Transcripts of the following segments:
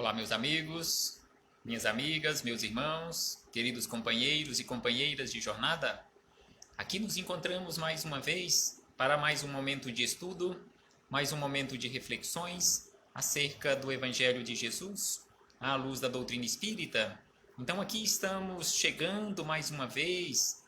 Olá, meus amigos, minhas amigas, meus irmãos, queridos companheiros e companheiras de jornada. Aqui nos encontramos mais uma vez para mais um momento de estudo, mais um momento de reflexões acerca do Evangelho de Jesus, à luz da doutrina espírita. Então aqui estamos chegando mais uma vez,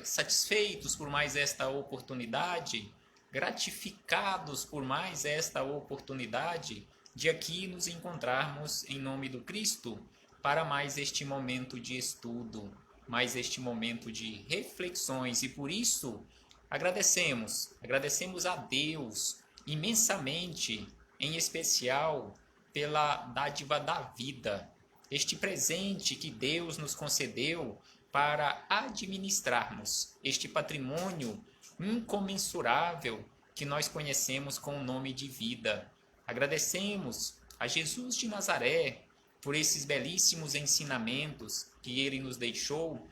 satisfeitos por mais esta oportunidade, gratificados por mais esta oportunidade de aqui nos encontrarmos em nome do Cristo para mais este momento de estudo, mais este momento de reflexões, e por isso agradecemos a Deus imensamente, em especial pela dádiva da vida, este presente que Deus nos concedeu para administrarmos este patrimônio incomensurável que nós conhecemos com o nome de vida. Agradecemos a Jesus de Nazaré por esses belíssimos ensinamentos que ele nos deixou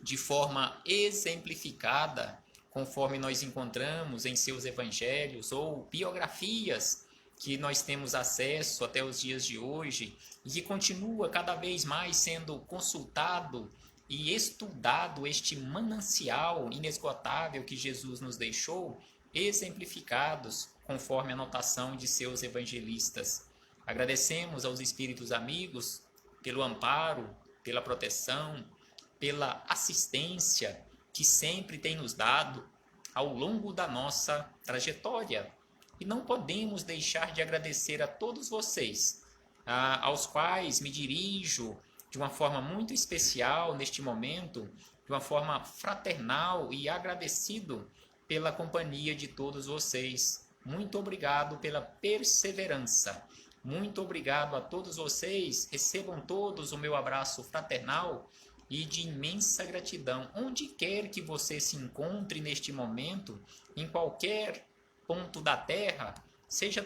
de forma exemplificada, conforme nós encontramos em seus evangelhos ou biografias que nós temos acesso até os dias de hoje e que continua cada vez mais sendo consultado e estudado este manancial inesgotável que Jesus nos deixou, exemplificados conforme a anotação de seus evangelistas. Agradecemos aos espíritos amigos pelo amparo, pela proteção, pela assistência que sempre tem nos dado ao longo da nossa trajetória. E não podemos deixar de agradecer a todos vocês, aos quais me dirijo de uma forma muito especial neste momento, de uma forma fraternal e agradecido pela companhia de todos vocês. Muito obrigado pela perseverança. Muito obrigado a todos vocês. Recebam todos o meu abraço fraternal e de imensa gratidão. Onde quer que você se encontre neste momento, em qualquer ponto da terra, sejam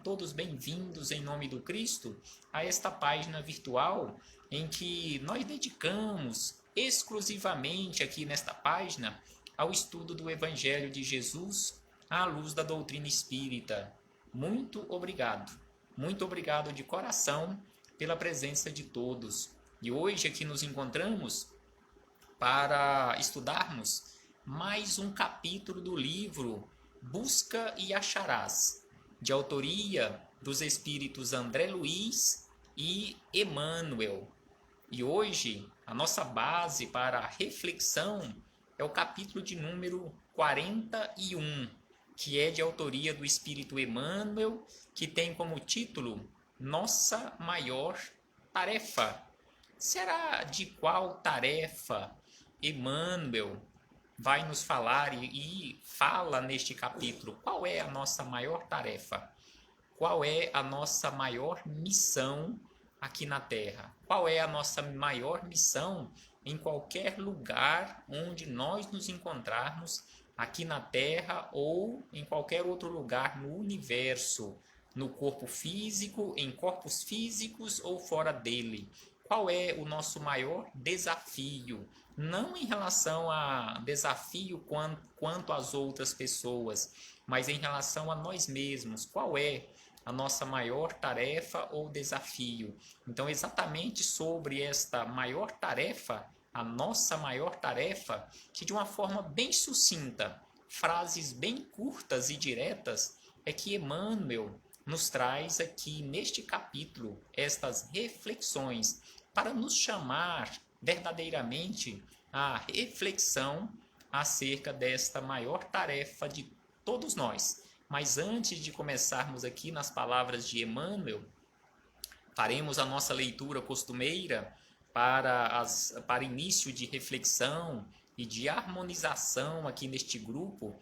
todos bem-vindos em nome do Cristo a esta página virtual em que nós dedicamos exclusivamente aqui nesta página ao estudo do Evangelho de Jesus à luz da doutrina espírita. Muito obrigado de coração pela presença de todos. E hoje aqui nos encontramos para estudarmos mais um capítulo do livro Busca e Acharás, de autoria dos espíritos André Luiz e Emmanuel. E hoje a nossa base para a reflexão é o capítulo de número 41, que é de autoria do espírito Emmanuel, que tem como título Nossa Maior Tarefa. Será de qual tarefa Emmanuel vai nos falar e fala neste capítulo? Qual é a nossa maior tarefa? Qual é a nossa maior missão aqui na Terra? Qual é a nossa maior missão em qualquer lugar onde nós nos encontrarmos aqui na Terra ou em qualquer outro lugar no universo, no corpo físico, em corpos físicos ou fora dele? Qual é o nosso maior desafio? Não em relação a desafio quanto às outras pessoas, mas em relação a nós mesmos. Qual é a nossa maior tarefa ou desafio? Então, exatamente sobre esta maior tarefa, a nossa maior tarefa, que de uma forma bem sucinta, frases bem curtas e diretas, é que Emmanuel nos traz aqui neste capítulo estas reflexões para nos chamar verdadeiramente à reflexão acerca desta maior tarefa de todos nós. Mas antes de começarmos aqui nas palavras de Emmanuel, faremos a nossa leitura costumeira para início de reflexão e de harmonização aqui neste grupo,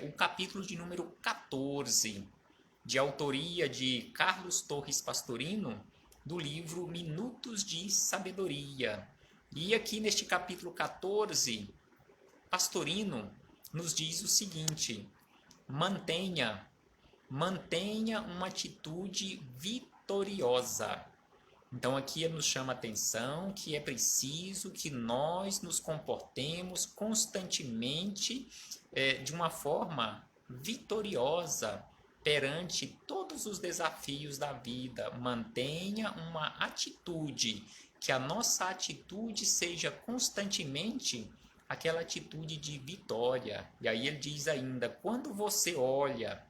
o capítulo de número 14, de autoria de Carlos Torres Pastorino, do livro Minutos de Sabedoria. E aqui neste capítulo 14, Pastorino nos diz o seguinte: mantenha uma atitude vitoriosa. Então aqui nos chama a atenção que é preciso que nós nos comportemos constantemente de uma forma vitoriosa, perante todos os desafios da vida. Mantenha uma atitude, que a nossa atitude seja constantemente aquela atitude de vitória. E aí ele diz ainda, quando você olha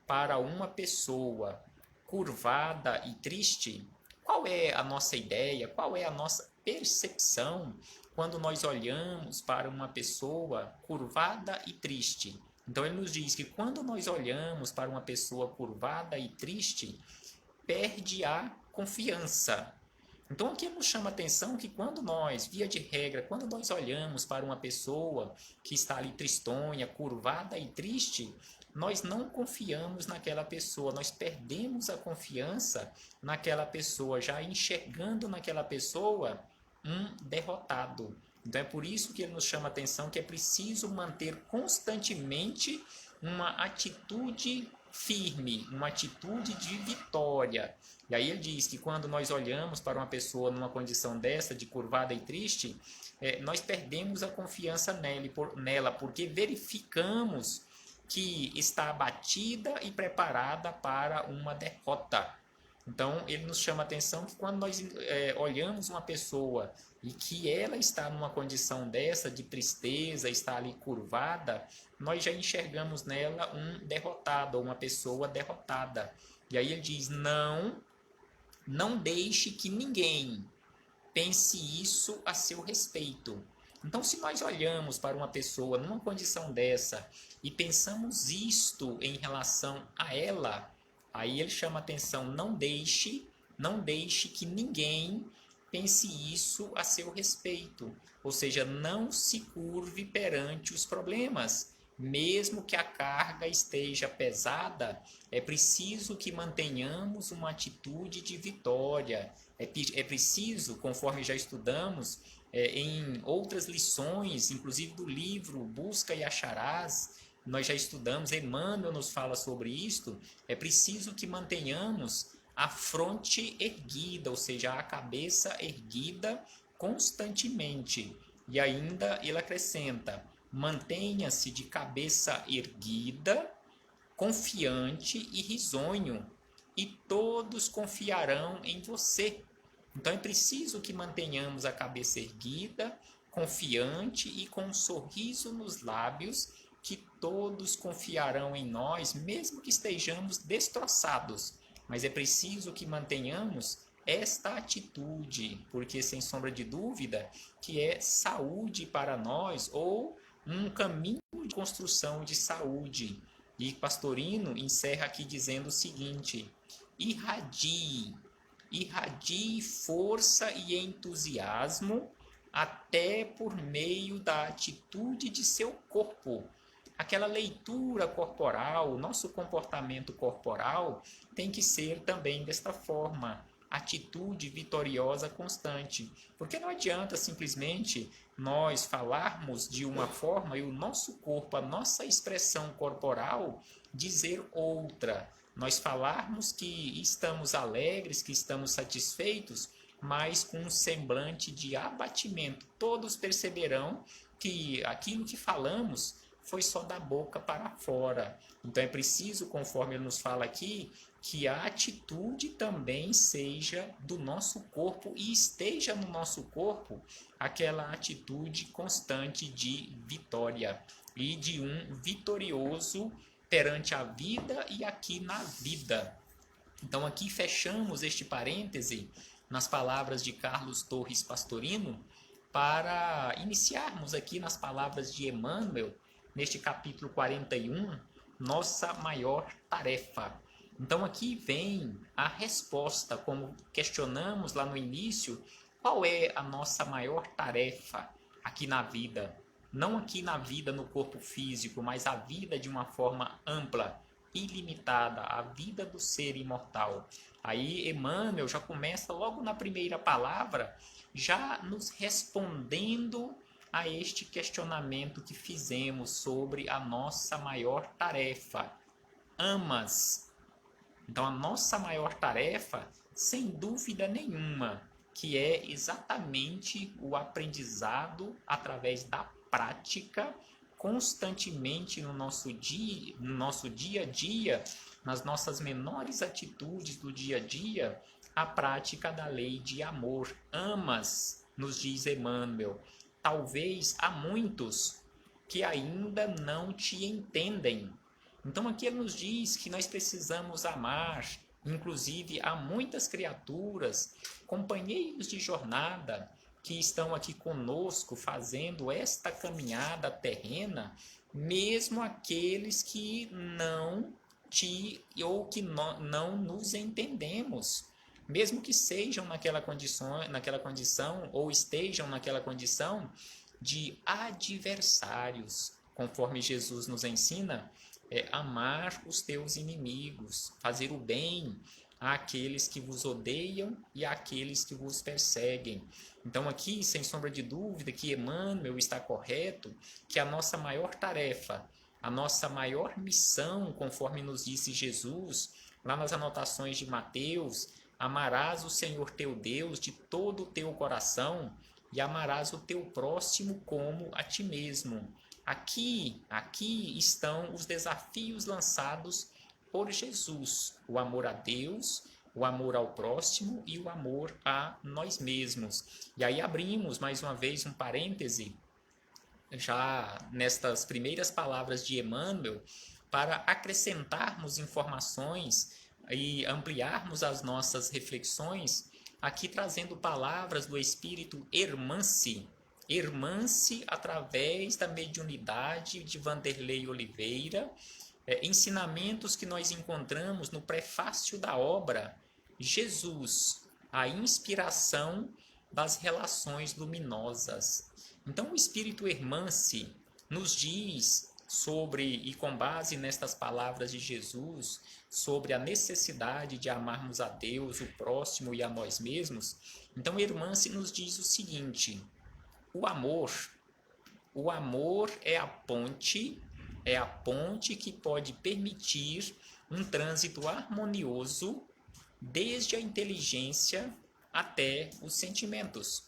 para uma pessoa curvada e triste, qual é a nossa ideia, qual é a nossa percepção quando nós olhamos para uma pessoa curvada e triste? Então ele nos diz que quando nós olhamos para uma pessoa curvada e triste, perde a confiança. Então aqui nos chama a atenção que quando nós, via de regra, quando nós olhamos para uma pessoa que está ali tristonha, curvada e triste, nós não confiamos naquela pessoa, nós perdemos a confiança naquela pessoa, já enxergando naquela pessoa um derrotado. Então é por isso que ele nos chama a atenção que é preciso manter constantemente uma atitude firme, uma atitude de vitória. E aí ele diz que quando nós olhamos para uma pessoa numa condição dessa, de curvada e triste, nós perdemos a confiança nela, porque verificamos que está abatida e preparada para uma derrota. Então, ele nos chama a atenção que quando nós olhamos uma pessoa e que ela está numa condição dessa, de tristeza, está ali curvada, nós já enxergamos nela um derrotado, ou uma pessoa derrotada. E aí ele diz, não deixe que ninguém pense isso a seu respeito. Então, se nós olhamos para uma pessoa numa condição dessa e pensamos isto em relação a ela, aí ele chama a atenção, não deixe que ninguém pense isso a seu respeito. Ou seja, não se curve perante os problemas. Mesmo que a carga esteja pesada, é preciso que mantenhamos uma atitude de vitória. É preciso, conforme já estudamos em outras lições, inclusive do livro Busca e Acharás, nós já estudamos, Emmanuel nos fala sobre isto, é preciso que mantenhamos a fronte erguida, ou seja, a cabeça erguida constantemente. E ainda ele acrescenta, mantenha-se de cabeça erguida, confiante e risonho, e todos confiarão em você. Então é preciso que mantenhamos a cabeça erguida, confiante e com um sorriso nos lábios, que todos confiarão em nós, mesmo que estejamos destroçados. Mas é preciso que mantenhamos esta atitude, porque sem sombra de dúvida que é saúde para nós, ou um caminho de construção de saúde. E Pastorino encerra aqui dizendo o seguinte, irradie força e entusiasmo até por meio da atitude de seu corpo. Aquela leitura corporal, o nosso comportamento corporal tem que ser também desta forma, atitude vitoriosa constante. Porque não adianta simplesmente nós falarmos de uma forma e o nosso corpo, a nossa expressão corporal, dizer outra. Nós falarmos que estamos alegres, que estamos satisfeitos, mas com um semblante de abatimento. Todos perceberão que aquilo que falamos foi só da boca para fora. Então é preciso, conforme ele nos fala aqui, que a atitude também seja do nosso corpo e esteja no nosso corpo aquela atitude constante de vitória e de um vitorioso perante a vida e aqui na vida. Então aqui fechamos este parêntese nas palavras de Carlos Torres Pastorino para iniciarmos aqui nas palavras de Emmanuel, neste capítulo 41, nossa maior tarefa. Então aqui vem a resposta, como questionamos lá no início, qual é a nossa maior tarefa aqui na vida? Não aqui na vida no corpo físico, mas a vida de uma forma ampla, ilimitada, a vida do ser imortal. Aí Emmanuel já começa logo na primeira palavra, já nos respondendo a este questionamento que fizemos sobre a nossa maior tarefa. Amas. Então a nossa maior tarefa, sem dúvida nenhuma, que é exatamente o aprendizado através da prática, constantemente no nosso dia a dia, nas nossas menores atitudes do dia a dia, a prática da lei de amor. Amas, nos diz Emmanuel. Talvez há muitos que ainda não te entendem. Então aqui ele nos diz que nós precisamos amar. Inclusive há muitas criaturas, companheiros de jornada, que estão aqui conosco fazendo esta caminhada terrena, mesmo aqueles que não não nos entendemos, mesmo que sejam naquela condição ou estejam naquela condição de adversários, conforme Jesus nos ensina, amar os teus inimigos, fazer o bem àqueles que vos odeiam e àqueles que vos perseguem. Então aqui, sem sombra de dúvida, que Emmanuel está correto, que a nossa maior tarefa, a nossa maior missão, conforme nos disse Jesus, lá nas anotações de Mateus, amarás o Senhor teu Deus de todo o teu coração e amarás o teu próximo como a ti mesmo. Aqui estão os desafios lançados por Jesus, o amor a Deus, o amor ao próximo e o amor a nós mesmos. E aí abrimos mais uma vez um parêntese, já nestas primeiras palavras de Emmanuel, para acrescentarmos informações e ampliarmos as nossas reflexões, aqui trazendo palavras do espírito Hermance, através da mediunidade de Vanderlei Oliveira, ensinamentos que nós encontramos no prefácio da obra Jesus, a inspiração das relações luminosas. Então o espírito Hermance nos diz sobre, e com base nestas palavras de Jesus, sobre a necessidade de amarmos a Deus, o próximo e a nós mesmos. Então Hermance nos diz o seguinte: o amor é a ponte que pode permitir um trânsito harmonioso desde a inteligência até os sentimentos.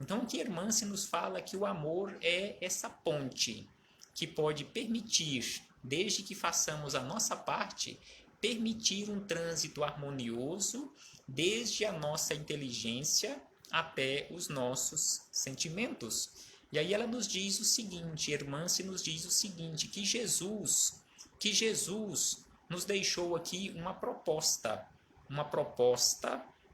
Então, aqui Hermance nos fala que o amor é essa ponte que pode permitir, desde que façamos a nossa parte, permitir um trânsito harmonioso desde a nossa inteligência até os nossos sentimentos. E aí ela nos diz o seguinte, Hermance nos diz o seguinte, que Jesus nos deixou aqui uma proposta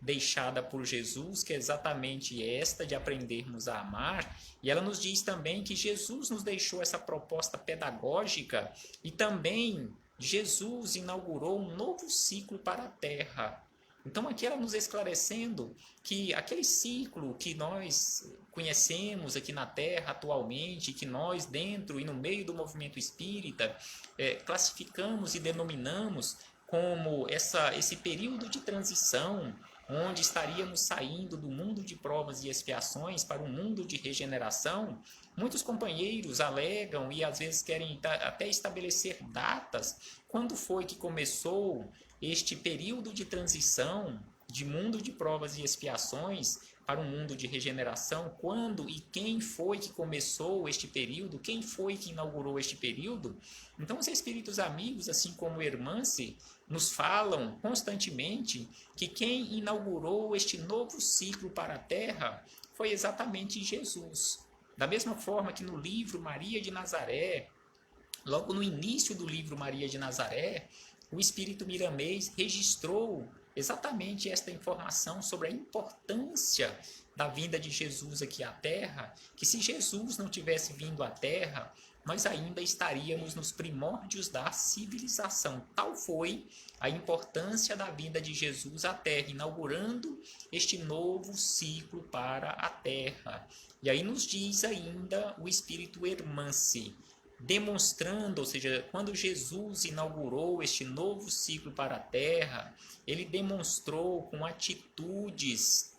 deixada por Jesus, que é exatamente esta de aprendermos a amar, e ela nos diz também que Jesus nos deixou essa proposta pedagógica e também Jesus inaugurou um novo ciclo para a Terra. Então aqui ela nos esclarecendo que aquele ciclo que nós conhecemos aqui na Terra atualmente, que nós dentro e no meio do movimento espírita classificamos e denominamos como esse período de transição, onde estaríamos saindo do mundo de provas e expiações para um mundo de regeneração, muitos companheiros alegam e às vezes querem até estabelecer datas, quando foi que começou este período de transição de mundo de provas e expiações para um mundo de regeneração, quando e quem foi que começou este período, quem foi que inaugurou este período. Então os espíritos amigos, assim como Hermance, nos falam constantemente que quem inaugurou este novo ciclo para a Terra foi exatamente Jesus. Da mesma forma que no livro Maria de Nazaré, logo no início do livro Maria de Nazaré, o espírito Miramês registrou exatamente esta informação sobre a importância da vinda de Jesus aqui à Terra, que se Jesus não tivesse vindo à Terra, nós ainda estaríamos nos primórdios da civilização. Tal foi a importância da vinda de Jesus à Terra, inaugurando este novo ciclo para a Terra. E aí nos diz ainda o espírito Hermance, demonstrando, ou seja, quando Jesus inaugurou este novo ciclo para a Terra, ele demonstrou com atitudes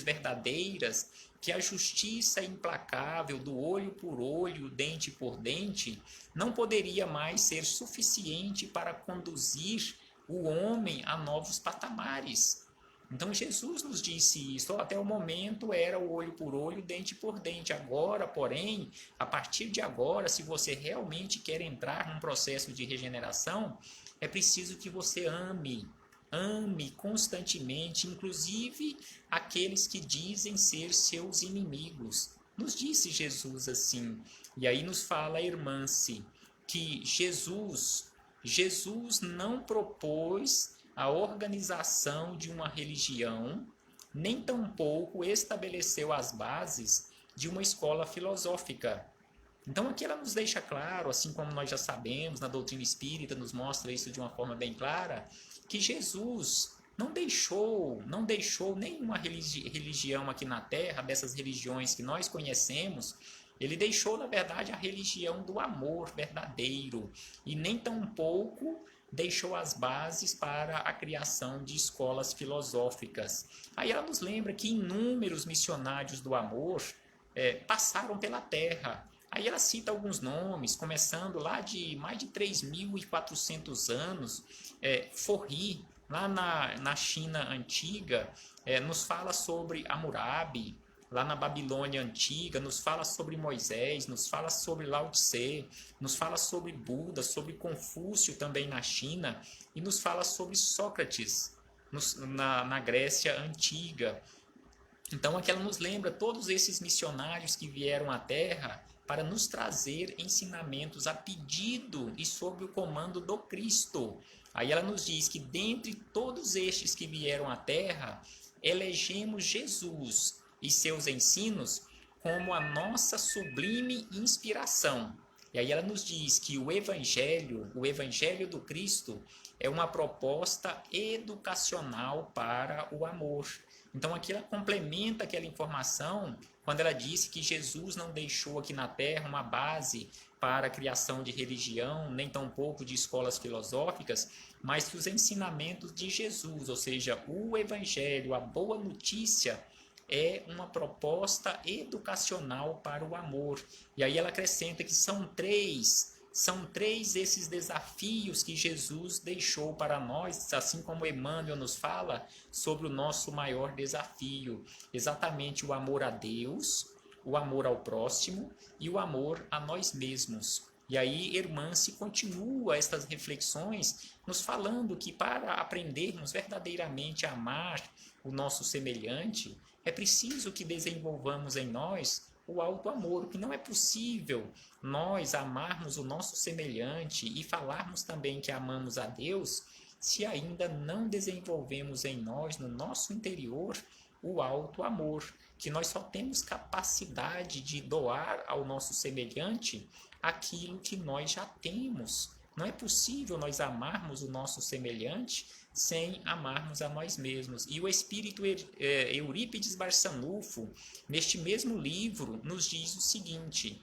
verdadeiras, que a justiça implacável do olho por olho, dente por dente, não poderia mais ser suficiente para conduzir o homem a novos patamares. Então Jesus nos disse isso, até o momento era o olho por olho, dente por dente. Agora, porém, a partir de agora, se você realmente quer entrar num processo de regeneração, é preciso que você ame constantemente, inclusive aqueles que dizem ser seus inimigos. Nos disse Jesus assim. E aí nos fala a irmã-se que Jesus não propôs a organização de uma religião, nem tampouco estabeleceu as bases de uma escola filosófica. Então aqui ela nos deixa claro, assim como nós já sabemos, na doutrina espírita nos mostra isso de uma forma bem clara, que Jesus não deixou nenhuma religião aqui na Terra, dessas religiões que nós conhecemos. Ele deixou, na verdade, a religião do amor verdadeiro e nem tampouco deixou as bases para a criação de escolas filosóficas. Aí ela nos lembra que inúmeros missionários do amor passaram pela Terra. Aí ela cita alguns nomes, começando lá de mais de 3.400 anos, Forri, lá na China antiga, nos fala sobre Hammurabi. Lá na Babilônia antiga, nos fala sobre Moisés, nos fala sobre Lao Tse, nos fala sobre Buda, sobre Confúcio também na China, e nos fala sobre Sócrates na Grécia antiga. Então aqui ela nos lembra todos esses missionários que vieram à Terra para nos trazer ensinamentos a pedido e sob o comando do Cristo. Aí ela nos diz que dentre todos estes que vieram à Terra, elegemos Jesus e seus ensinos como a nossa sublime inspiração. E aí ela nos diz que o Evangelho do Cristo, é uma proposta educacional para o amor. Então aqui ela complementa aquela informação quando ela disse que Jesus não deixou aqui na Terra uma base para a criação de religião, nem tampouco de escolas filosóficas, mas que os ensinamentos de Jesus, ou seja, o Evangelho, a boa notícia, é uma proposta educacional para o amor. E aí ela acrescenta que são três esses desafios que Jesus deixou para nós, assim como Emmanuel nos fala sobre o nosso maior desafio, exatamente o amor a Deus, o amor ao próximo e o amor a nós mesmos. E aí Hermance continua estas reflexões nos falando que para aprendermos verdadeiramente a amar o nosso semelhante, é preciso que desenvolvamos em nós o auto-amor, que não é possível nós amarmos o nosso semelhante e falarmos também que amamos a Deus se ainda não desenvolvemos em nós, no nosso interior, o auto-amor, que nós só temos capacidade de doar ao nosso semelhante aquilo que nós já temos. Não é possível nós amarmos o nosso semelhante sem amarmos a nós mesmos. E o espírito Eurípides Barçanufo, neste mesmo livro, nos diz o seguinte,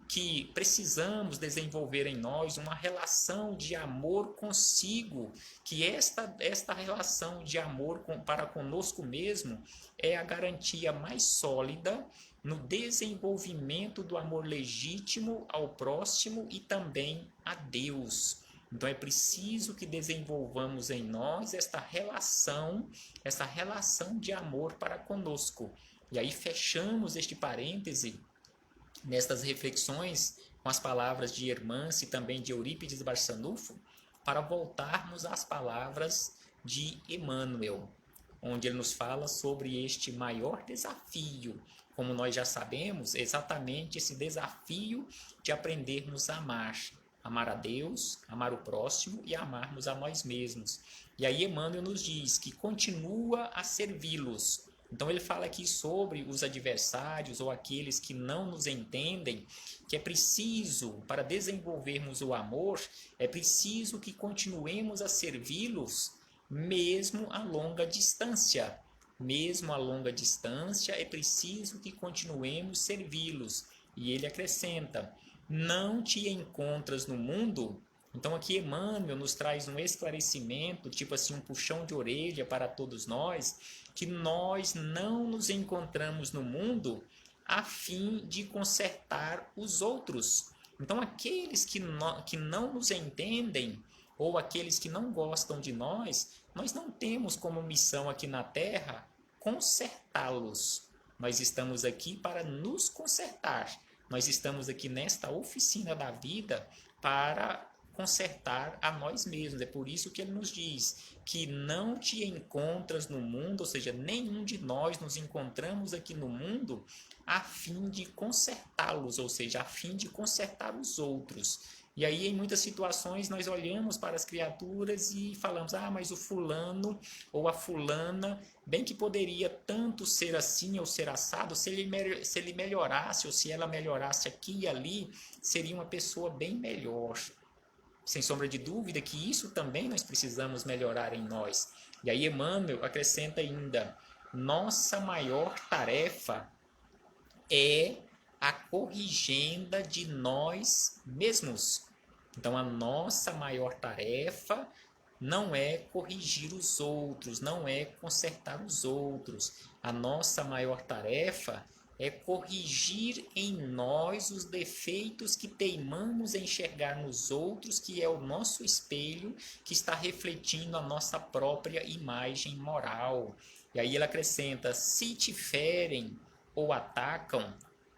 que precisamos desenvolver em nós uma relação de amor consigo, que esta relação de amor para conosco mesmo é a garantia mais sólida no desenvolvimento do amor legítimo ao próximo e também a Deus. Então é preciso que desenvolvamos em nós esta relação de amor para conosco. E aí fechamos este parêntese nestas reflexões com as palavras de Hermance e também de Eurípides Barçanufo, para voltarmos às palavras de Emmanuel, onde ele nos fala sobre este maior desafio. Como nós já sabemos, exatamente esse desafio de aprendermos a amar a Deus, amar o próximo e amarmos a nós mesmos. E aí Emmanuel nos diz que continua a servi-los. Então ele fala aqui sobre os adversários ou aqueles que não nos entendem, que é preciso, para desenvolvermos o amor, é preciso que continuemos a servi-los mesmo a longa distância. Mesmo a longa distância, é preciso que continuemos servi-los. E ele acrescenta, não te encontras no mundo? Então aqui Emmanuel nos traz um esclarecimento, tipo assim, um puxão de orelha para todos nós, que nós não nos encontramos no mundo a fim de consertar os outros. Então aqueles que não nos entendem, ou aqueles que não gostam de nós, nós não temos como missão aqui na Terra consertá-los. Nós estamos aqui para nos consertar. Nós estamos aqui nesta oficina da vida para consertar a nós mesmos. É por isso que ele nos diz que não te encontras no mundo, ou seja, nenhum de nós nos encontramos aqui no mundo a fim de consertá-los, ou seja, a fim de consertar os outros. E aí, em muitas situações, nós olhamos para as criaturas e falamos, mas o fulano ou a fulana, bem que poderia tanto ser assim ou ser assado, se ele melhorasse ou se ela melhorasse aqui e ali, seria uma pessoa bem melhor. Sem sombra de dúvida que isso também nós precisamos melhorar em nós. E aí Emmanuel acrescenta ainda, nossa maior tarefa é a corrigenda de nós mesmos. Então a nossa maior tarefa não é corrigir os outros, não é consertar os outros. A nossa maior tarefa é corrigir em nós os defeitos que teimamos em enxergar nos outros, que é o nosso espelho que está refletindo a nossa própria imagem moral. E aí ele acrescenta, se te ferem ou atacam,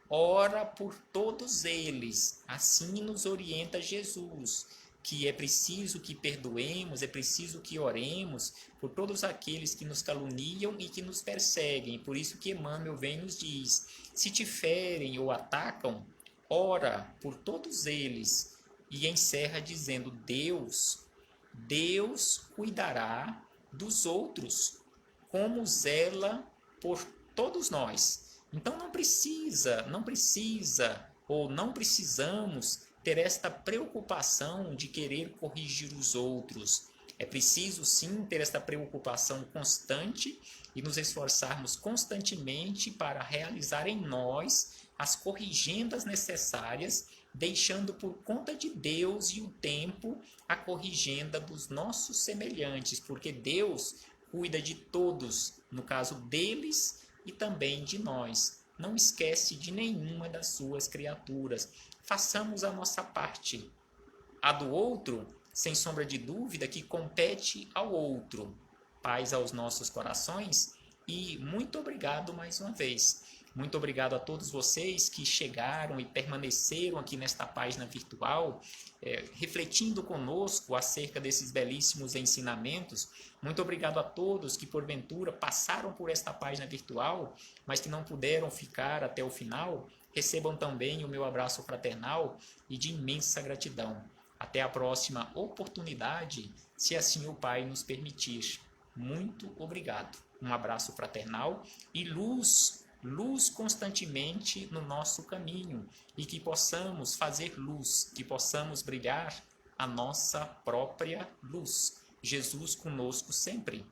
ora por todos eles. Assim nos orienta Jesus, que é preciso que perdoemos, é preciso que oremos por todos aqueles que nos caluniam e que nos perseguem. Por isso que Emmanuel vem e nos diz, se te ferem ou atacam, ora por todos eles. E encerra dizendo, Deus cuidará dos outros, como zela por todos nós. Então não precisa ou não precisamos ter esta preocupação de querer corrigir os outros. É preciso sim ter esta preocupação constante e nos esforçarmos constantemente para realizar em nós as corrigendas necessárias, deixando por conta de Deus e o tempo a corrigenda dos nossos semelhantes, porque Deus cuida de todos, no caso deles e também de nós. Não esquece de nenhuma das suas criaturas. Façamos a nossa parte. A do outro, sem sombra de dúvida, que compete ao outro. Paz aos nossos corações e muito obrigado mais uma vez. Muito obrigado a todos vocês que chegaram e permaneceram aqui nesta página virtual, refletindo conosco acerca desses belíssimos ensinamentos. Muito obrigado a todos que, porventura, passaram por esta página virtual, mas que não puderam ficar até o final. Recebam também o meu abraço fraternal e de imensa gratidão. Até a próxima oportunidade, se assim o Pai nos permitir. Muito obrigado. Um abraço fraternal e luz constantemente no nosso caminho e que possamos fazer luz, que possamos brilhar a nossa própria luz. Jesus conosco sempre.